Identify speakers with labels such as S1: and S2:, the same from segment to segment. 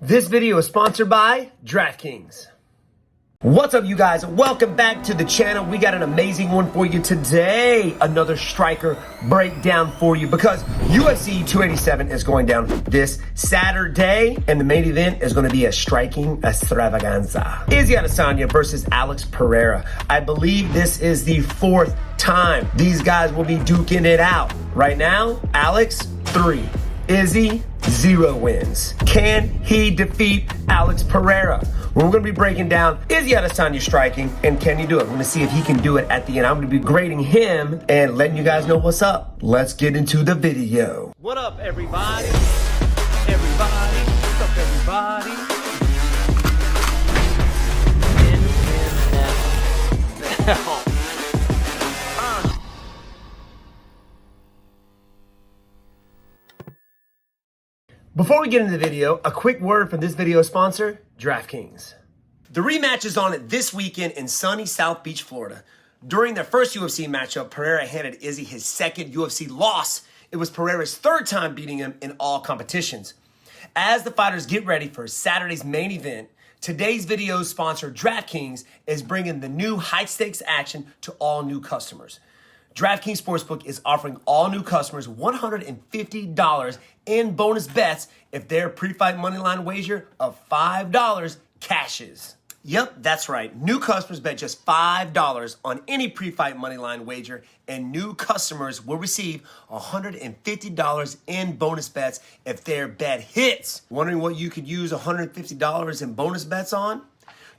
S1: This video is sponsored by DraftKings. What's up, you guys? Welcome back to the channel. We got an amazing one for you today. Another striker breakdown for you because UFC 287 is going down this Saturday, and the main event is going to be a striking extravaganza. Izzy Adesanya versus Alex Pereira. I believe this is the fourth time these guys will be duking it out. Right now, Alex, 3. Izzy, 0 wins. Can he defeat Alex Pereira? We're going to be breaking down Izzy Adesanya striking, and can he do it? We're going to see if he can do it at the end. I'm going to be grading him and letting you guys know what's up. Let's get into the video. What up, everybody? What's up, everybody? Before we get into the video, a quick word from this video sponsor, DraftKings. The rematch is on this weekend in sunny South Beach, Florida. During their first UFC matchup, Pereira handed Izzy his second UFC loss. It was Pereira's third time beating him in all competitions. As the fighters get ready for Saturday's main event, today's video sponsor, DraftKings, is bringing the new high-stakes action to all new customers. DraftKings Sportsbook is offering all new customers $150 in bonus bets if their pre-fight moneyline wager of $5 cashes. Yep, that's right. New customers bet just $5 on any pre-fight moneyline wager, and new customers will receive $150 in bonus bets if their bet hits. Wondering what you could use $150 in bonus bets on?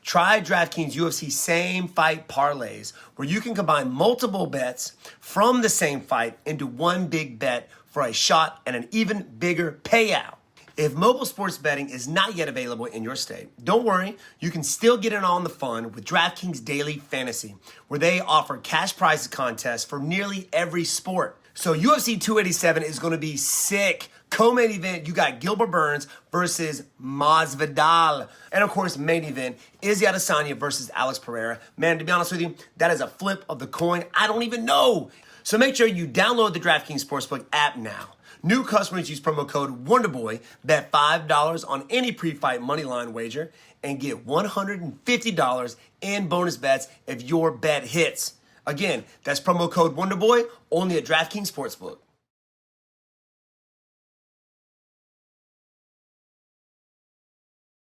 S1: Try DraftKings UFC same fight parlays, where you can combine multiple bets from the same fight into one big bet for a shot and an even bigger payout. If mobile sports betting is not yet available in your state, don't worry, you can still get in on the fun with DraftKings Daily Fantasy, where they offer cash prize contests for nearly every sport. So UFC 287 is going to be sick. Co-main event, you got Gilbert Burns versus Masvidal. And of course, main event, Izzy Adesanya versus Alex Pereira. Man, to be honest with you, that is a flip of the coin. I don't even know. So make sure you download the DraftKings Sportsbook app now. New customers use promo code Wonderboy, bet $5 on any pre-fight moneyline wager, and get $150 in bonus bets if your bet hits. Again, that's promo code Wonderboy, only at DraftKings Sportsbook.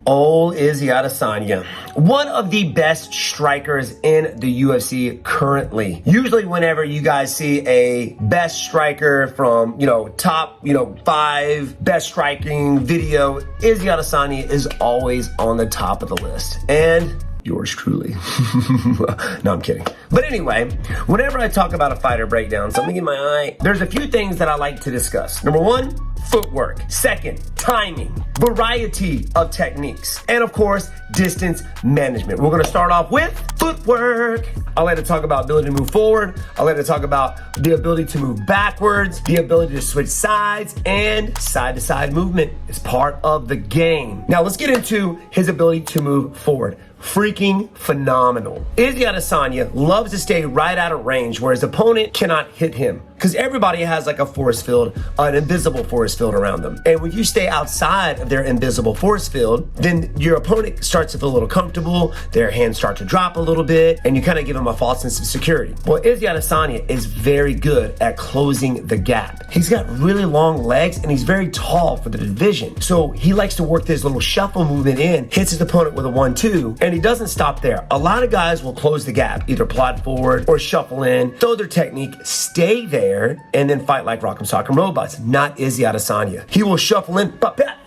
S1: Old Izzy Adesanya, one of the best strikers in the UFC currently. Usually whenever you guys see a best striker from, top, 5 best striking video, Izzy Adesanya is always on the top of the list. And yours truly. No, I'm kidding. But anyway, whenever I talk about a fighter breakdown, something in my eye, there's a few things that I like to discuss. Number 1, footwork. 2nd, timing, variety of techniques, and of course, distance management. We're going to start off with footwork. I like to talk about ability to move forward. I like to talk about the ability to move backwards, the ability to switch sides, and side-to-side movement is part of the game. Now let's get into his ability to move forward. Freaking phenomenal. Izzy Adesanya loves to stay right out of range where his opponent cannot hit him, because everybody has like a force field, an invisible force field around them. And when you stay outside of their invisible force field, then your opponent starts to feel a little comfortable, their hands start to drop a little bit, and you kind of give them a false sense of security. Well, Izzy Adesanya is very good at closing the gap. He's got really long legs and he's very tall for the division. So he likes to work this little shuffle movement in, hits his opponent with a 1-2, and he doesn't stop there. A lot of guys will close the gap, either plod forward or shuffle in, throw their technique, stay there, and then fight like Rock'em Sock'em Robots. Not Izzy Adesanya. He will shuffle in,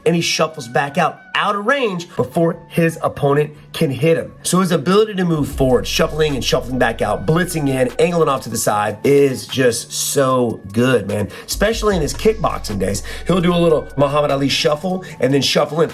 S1: and he shuffles back out of range before his opponent can hit him. So his ability to move forward, shuffling and shuffling back out, blitzing in, angling off to the side is just so good, man. Especially in his kickboxing days. He'll do a little Muhammad Ali shuffle and then shuffle in,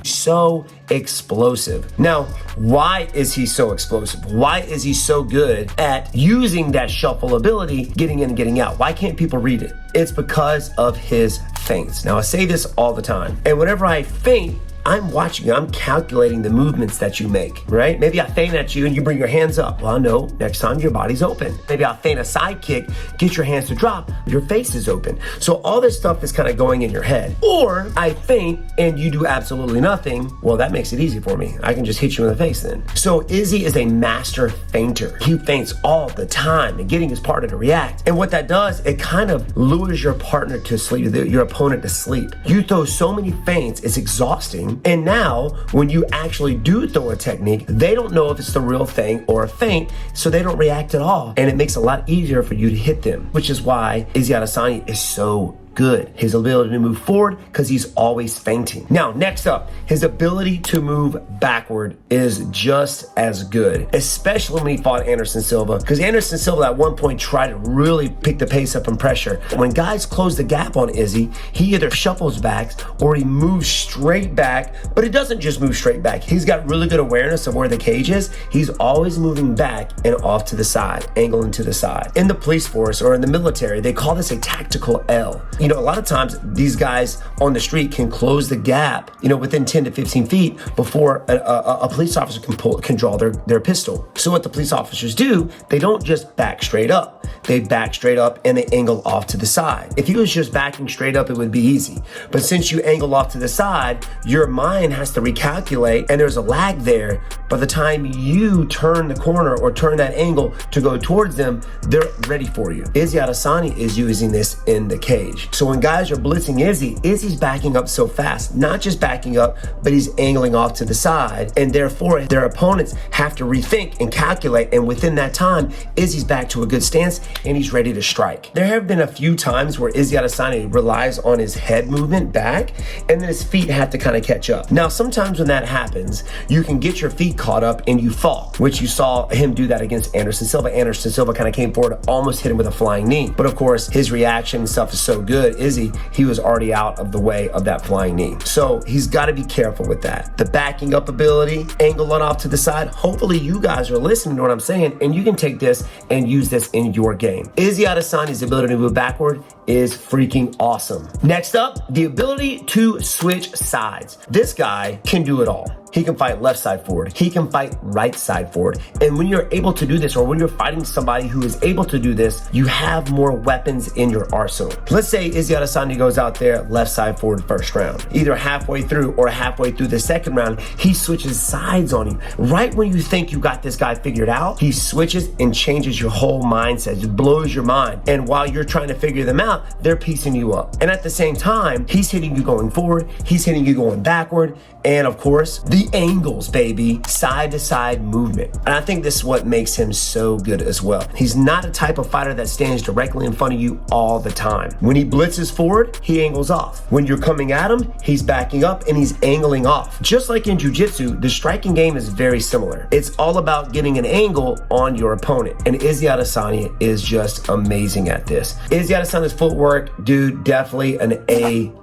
S1: so explosive. Now, why is he so explosive? Why is he so good at using that shuffle ability, getting in and getting out? Why can't people read it? It's because of his feints. Now, I say this all the time, and whenever I feint, I'm watching you. I'm calculating the movements that you make, right? Maybe I feint at you and you bring your hands up. Well, no, next time your body's open. Maybe I'll feint a side kick, get your hands to drop, your face is open. So all this stuff is kind of going in your head. Or I feint and you do absolutely nothing. Well, that makes it easy for me. I can just hit you in the face then. So Izzy is a master feinter. He feints all the time and getting his partner to react. And what that does, it kind of lures your partner to sleep, your opponent to sleep. You throw so many feints, it's exhausting. And now when you actually do throw a technique, they don't know if it's the real thing or a feint, so they don't react at all. And it makes it a lot easier for you to hit them, which is why Izzy Adesanya is so good. His ability to move forward because he's always feinting. Now, next up, his ability to move backward is just as good, especially when he fought Anderson Silva, because Anderson Silva at one point tried to really pick the pace up and pressure. When guys close the gap on Izzy, he either shuffles back or he moves straight back, but it doesn't just move straight back. He's got really good awareness of where the cage is. He's always moving back and off to the side, angling to the side. In the police force or in the military, they call this a tactical L. You know, a lot of times these guys on the street can close the gap, you know, within 10 to 15 feet before a police officer can draw their pistol. So what the police officers do, they don't just back straight up. They back straight up and they angle off to the side. If he was just backing straight up, it would be easy. But since you angle off to the side, your mind has to recalculate and there's a lag there. By the time you turn the corner or turn that angle to go towards them, they're ready for you. Izzy Adesanya is using this in the cage. So when guys are blitzing Izzy, Izzy's backing up so fast, not just backing up, but he's angling off to the side. And therefore, their opponents have to rethink and calculate. And within that time, Izzy's back to a good stance and he's ready to strike. There have been a few times where Izzy Adesanya relies on his head movement back and then his feet have to kind of catch up. Now, sometimes when that happens, you can get your feet caught up and you fall, which you saw him do that against Anderson Silva. Anderson Silva kind of came forward, almost hit him with a flying knee. But of course, his reaction and stuff is so good. Izzy, he was already out of the way of that flying knee. So he's got to be careful with that. The backing up ability, angling off to the side. Hopefully you guys are listening to what I'm saying and you can take this and use this in your game. Izzy Adesanya's ability to move backward is freaking awesome. Next up, the ability to switch sides. This guy can do it all. He can fight left side forward. He can fight right side forward. And when you're able to do this, or when you're fighting somebody who is able to do this, you have more weapons in your arsenal. Let's say Izzy Adesanya goes out there left side forward first round. Either halfway through or halfway through the second round, he switches sides on you. Right when you think you got this guy figured out, he switches and changes your whole mindset. It blows your mind. And while you're trying to figure them out, they're piecing you up. And at the same time, he's hitting you going forward, he's hitting you going backward, and of course, the angles, baby, side to side movement. And I think this is what makes him so good as well. He's not a type of fighter that stands directly in front of you all the time. When he blitzes forward, he angles off. When you're coming at him, he's backing up and he's angling off. Just like in jiu-jitsu, the striking game is very similar. It's all about getting an angle on your opponent. And Izzy Adesanya is just amazing at this. Izzy Adesanya's footwork, dude, definitely an A+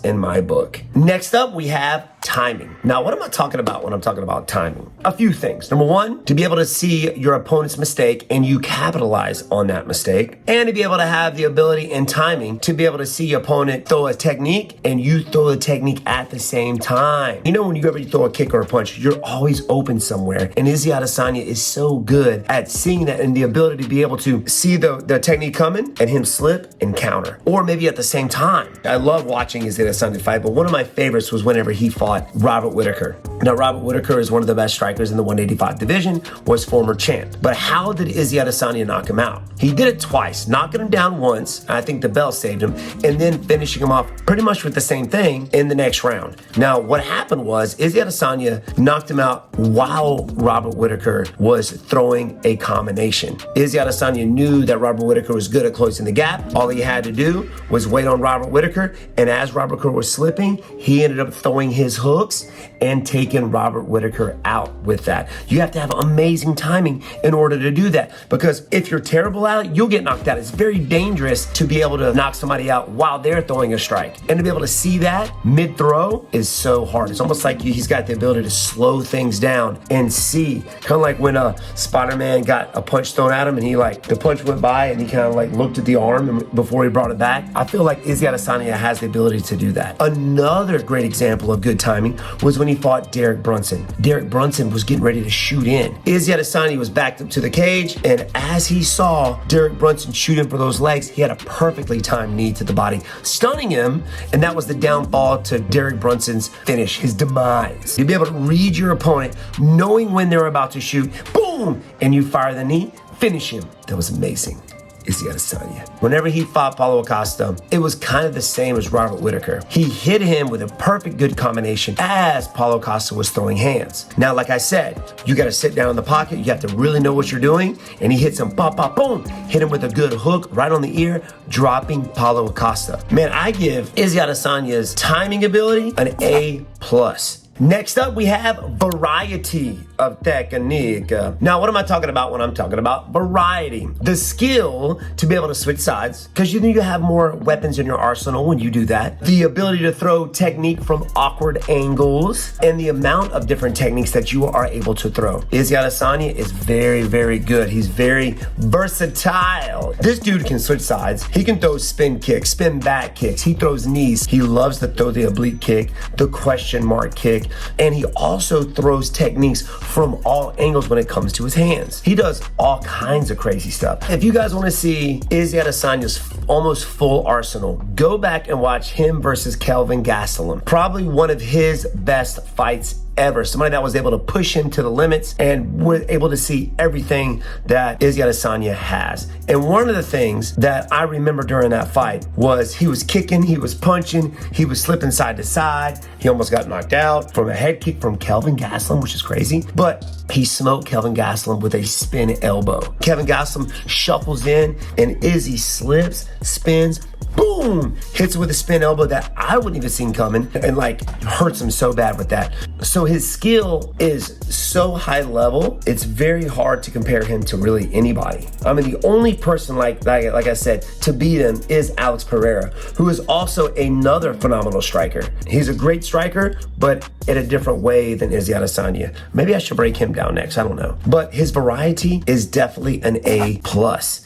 S1: in my book. Next up, we have timing. Now, what am I talking about when I'm talking about timing? A few things. Number one, to be able to see your opponent's mistake and you capitalize on that mistake, and to be able to have the ability and timing to be able to see your opponent throw a technique and you throw the technique at the same time. You know, when you ever throw a kick or a punch, you're always open somewhere. And Izzy Adesanya is so good at seeing that and the ability to be able to see the technique coming and him slip and counter. Or maybe at the same time. I love watching Izzy Adesanya fight, but one of my favorites was whenever he fought Robert Whittaker. Now, Robert Whittaker is one of the best strikers in the 185 division, was former champ. But how did Izzy Adesanya knock him out? He did it twice, knocking him down once. I think the bell saved him, and then finishing him off pretty much with the same thing in the next round. Now, what happened was Izzy Adesanya knocked him out while Robert Whittaker was throwing a combination. Izzy Adesanya knew that Robert Whittaker was good at closing the gap. All he had to do was wait on Robert Whittaker, and as Robert Whittaker was slipping, he ended up throwing his hooks and taking taken Robert Whittaker out with that. You have to have amazing timing in order to do that, because if you're terrible at it, you'll get knocked out. It's very dangerous to be able to knock somebody out while they're throwing a strike. And to be able to see that mid-throw is so hard. It's almost like he's got the ability to slow things down and see. Kind of like when Spider-Man got a punch thrown at him and the punch went by and he kind of looked at the arm before he brought it back. I feel like Izzy Adesanya has the ability to do that. Another great example of good timing was when he fought Derek Brunson. Derek Brunson was getting ready to shoot in. Izzy Adesanya was backed up to the cage, and as he saw Derek Brunson shoot in for those legs, he had a perfectly timed knee to the body, stunning him, and that was the downfall to Derek Brunson's finish, his demise. You'd be able to read your opponent, knowing when they're about to shoot, boom, and you fire the knee, finish him. That was amazing. Izzy Adesanya. Whenever he fought Paulo Costa, it was kind of the same as Robert Whittaker. He hit him with a perfect good combination as Paulo Costa was throwing hands. Now, like I said, you got to sit down in the pocket. You have to really know what you're doing. And he hits him, pop, pop, boom. Hit him with a good hook right on the ear, dropping Paulo Costa. Man, I give Izzy Adesanya's timing ability an A+. Next up, we have variety of technique. Now, what am I talking about when I'm talking about variety? The skill to be able to switch sides, because you have more weapons in your arsenal when you do that. The ability to throw technique from awkward angles, and the amount of different techniques that you are able to throw. Izzy Adesanya is very, very good. He's very versatile. This dude can switch sides. He can throw spin kicks, spin back kicks. He throws knees. He loves to throw the oblique kick, the question mark kick, and he also throws techniques from all angles when it comes to his hands. He does all kinds of crazy stuff. If you guys want to see Izzy Adesanya's almost full arsenal, go back and watch him versus Kelvin Gastelum. Probably one of his best fights ever. Somebody that was able to push him to the limits and was able to see everything that Izzy Adesanya has. And one of the things that I remember during that fight was he was kicking, he was punching, he was slipping side to side. He almost got knocked out from a head kick from Kelvin Gastelum, which is crazy. But he smoked Kelvin Gastelum with a spin elbow. Kelvin Gastelum shuffles in and Izzy slips, spins, boom, hits it with a spin elbow that I wouldn't even seen coming, and hurts him so bad with that. So his skill is so high level, it's very hard to compare him to really anybody. I mean, the only person like I said to beat him is Alex Pereira, who is also another phenomenal striker. He's a great striker, but in a different way than Izzy Adesanya. Maybe I should break him down next, I don't know. But his variety is definitely an A+.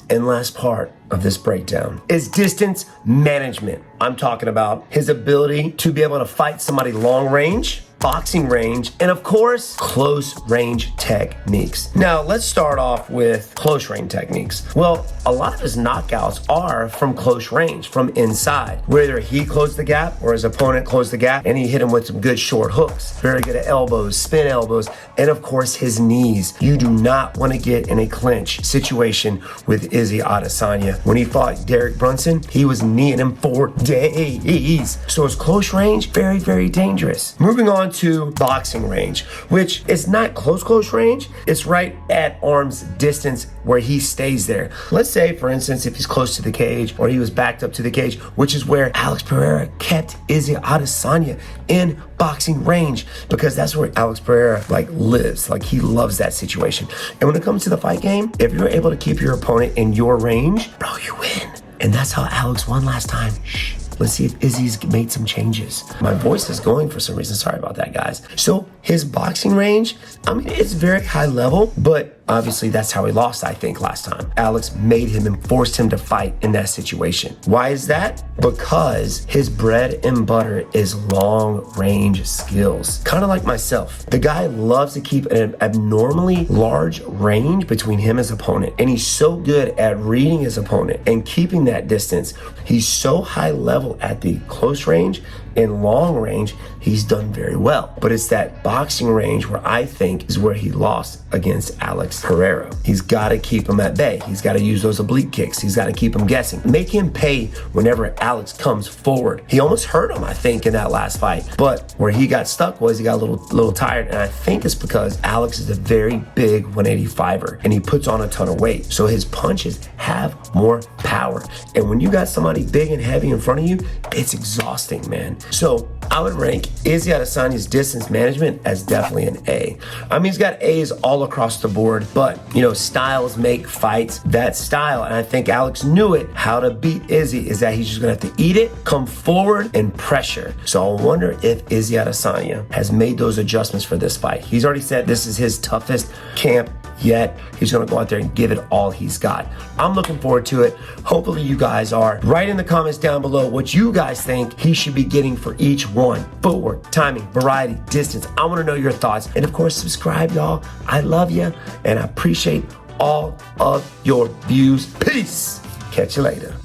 S1: And last part of this breakdown is distance management. I'm talking about his ability to be able to fight somebody long range, boxing range, and of course, close range techniques. Now, let's start off with close range techniques. Well, a lot of his knockouts are from close range, from inside. Whether he closed the gap or his opponent closed the gap, and he hit him with some good short hooks. Very good at elbows, spin elbows, and of course, his knees. You do not want to get in a clinch situation with Izzy Adesanya. When he fought Derek Brunson, he was kneeing him for days. So his close range, very, very dangerous. Moving on to boxing range, which is not close range. It's right at arm's distance where he stays there. Let's say, for instance, if he's close to the cage or he was backed up to the cage, which is where Alex Pereira kept Izzy Adesanya in boxing range, because that's where Alex Pereira lives. He loves that situation. And when it comes to the fight game, if you're able to keep your opponent in your range, bro, you win. And that's how Alex won last time. Shh. Let's see if Izzy's made some changes. My voice is going for some reason. Sorry about that, guys. So his boxing range, I mean, it's very high level, but obviously that's how he lost, I think, last time. Alex made him and forced him to fight in that situation. Why is that? Because his bread and butter is long range skills. Kind of like myself. The guy loves to keep an abnormally large range between him and his opponent. And he's so good at reading his opponent and keeping that distance. He's so high level at the close range. In long range, he's done very well. But it's that boxing range where I think is where he lost against Alex Pereira. He's got to keep him at bay. He's got to use those oblique kicks. He's got to keep him guessing. Make him pay whenever Alex comes forward. He almost hurt him, I think, in that last fight. But where he got stuck was he got a little tired. And I think it's because Alex is a very big 185er and he puts on a ton of weight. So his punches have more power. And when you got somebody big and heavy in front of you, it's exhausting, man. So I would rank Izzy Adesanya's distance management as definitely an A. I mean, he's got A's all across the board, but, styles make fights. That style, and I think Alex knew it, how to beat Izzy is that he's just gonna have to eat it, come forward, and pressure. So I wonder if Izzy Adesanya has made those adjustments for this fight. He's already said this is his toughest camp yet. He's gonna go out there and give it all he's got. I'm looking forward to it. Hopefully you guys are. Write in the comments down below what you guys think he should be getting for each one. Footwork, timing, variety, distance. I wanna know your thoughts. And of course, subscribe, y'all. I love you, and I appreciate all of your views. Peace. Catch you later.